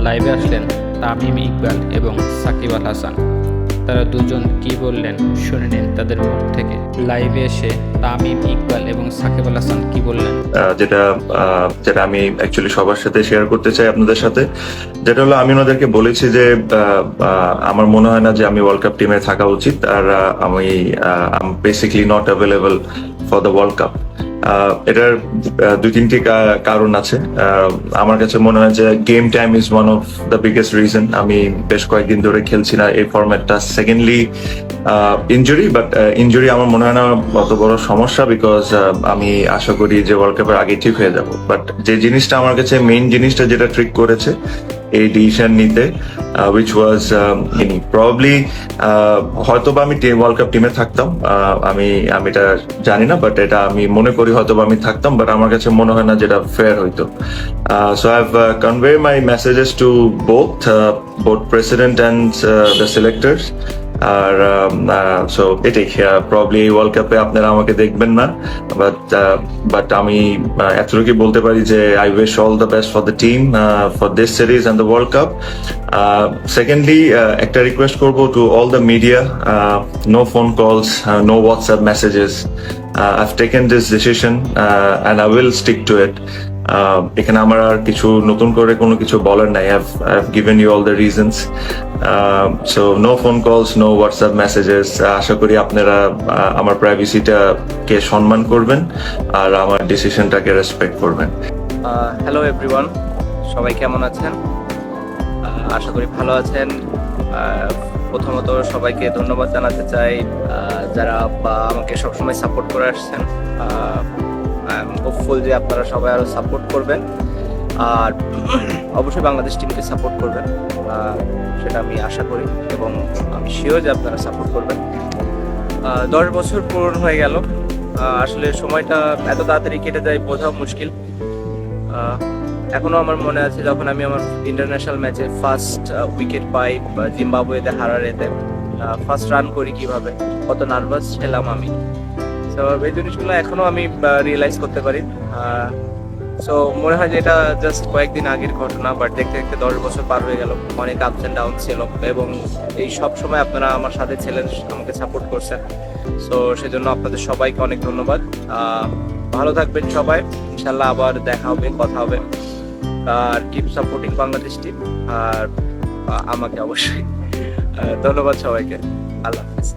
লাইভে আসলেন তামিম ইকবাল এবং সাকিব আল হাসান। তারা দুজন কি বললেন শুনে নিন তাদের মুখ থেকে। লাইভে এসে তামিম ইকবাল এবং সাকিব আল হাসান কি বললেন। যেটা যেটা আমি অ্যাকচুয়ালি সবার সাথে শেয়ার করতে চাই আপনাদের সাথে, যেটা হলো আমি ওনাদেরকে বলেছি যে আমার মনে হয় না যে আমি ওয়ার্ল্ড কাপ টিমে থাকা উচিত, আর আমি basically not available for the world cup. এটার দুই তিনটি কারণ আছে। আমার কাছে মনে হয় যে game time is one of the biggest reason আমি বেশ কয়েকদিন ধরে খেলছি না এই ফরম্যাটটা। সেকেন্ডলি ইনজুরি, বাট ইনজুরি আমার মনে হয় না অত বড় সমস্যা, বিকজ আমি আশা করি যে ওয়ার্ল্ড কাপের আগে ঠিক হয়ে যাব। বাট যে জিনিসটা আমার কাছে মেইন জিনিসটা যেটা ট্রিক করেছে এই ডিসিশন নিতে, উইচ ওয়াজ প্রবাবলি হয়তো বা আমি ওয়ার্ল্ড কাপ টিমে থাকতাম, আমি এটা জানি না, বাট এটা আমি মনে করি হয়তো বা আমি থাকতাম, বাট আমার কাছে মনে হয় না যেটা ফেয়ার হইতো। So I have convey my messages to both president and the selectors. আর সো এটাই, প্রবলি এই ওয়ার্ল্ড কাপে আপনারা আমাকে দেখবেন না, বাট আমি এতটুকু বলতে পারি যে I wish all the best for the team for this series and the world cup. Secondly একটা রিকোয়েস্ট করবো to all the media, no phone calls, no WhatsApp messages. I've taken this decision and I will stick to it. এখানে আমার আর কিছু নতুন করে কোনো কিছু বলার নাই। I've given you all the reasons. So no phone calls, no WhatsApp messages. আশা করি আপনারা আমার প্রাইভেসিটাকে সম্মান করবেন আর আমার ডিসিশনটাকে রেসপেক্ট করবেন। হ্যালো এভরিওয়ান, সবাই কেমন আছেন? আশা করি ভালো আছেন। প্রথমত সবাইকে ধন্যবাদ জানাতে চাই যারা আমাকে সবসময় সাপোর্ট করে আসছেন। হোপফুল যে আপনারা সবাই আরো সাপোর্ট করবেন, আর অবশ্যই বাংলাদেশ টিমকে সাপোর্ট করবেন, সেটা আমি আশা করি এবং আমি শিওর যে আপনারা সাপোর্ট করবেন। 10 বছর পূরণ হয়ে গেল, আসলে সময়টা এত তাড়াতাড়ি কেটে যায় বোঝাও মুশকিল। এখনো আমার মনে আছে যখন আমি আমার ইন্টারন্যাশনাল ম্যাচে ফার্স্ট উইকেট পাই জিম্বাবুয়েতে হারারেতে, ফার্স্ট রান করি কিভাবে, কত নার্ভাস ছিলাম আমি। তো এই জিনিসগুলো এখনো আমি রিয়েলাইজ করতে পারি। সো মনে হয় যে এটা জাস্ট কয়েকদিন আগের ঘটনা, বাট দেখতে দেখতে 10 বছর পার হয়ে গেল। অনেক আপস অ্যান্ড ডাউন ছিল এবং এই সব সময় আপনারা আমার সাথে ছিলেন, আমাকে সাপোর্ট করছেন। সো সেজন্য আপনাদের সবাইকে অনেক ধন্যবাদ। ভালো থাকবেন সবাই, ইনশাল্লাহ আবার দেখা হবে, কথা হবে। আর কিপ সাপোর্টিং বাংলাদেশ টিম, আর আমাকে অবশ্যই। ধন্যবাদ সবাইকে, আল্লাহ হাফেজ।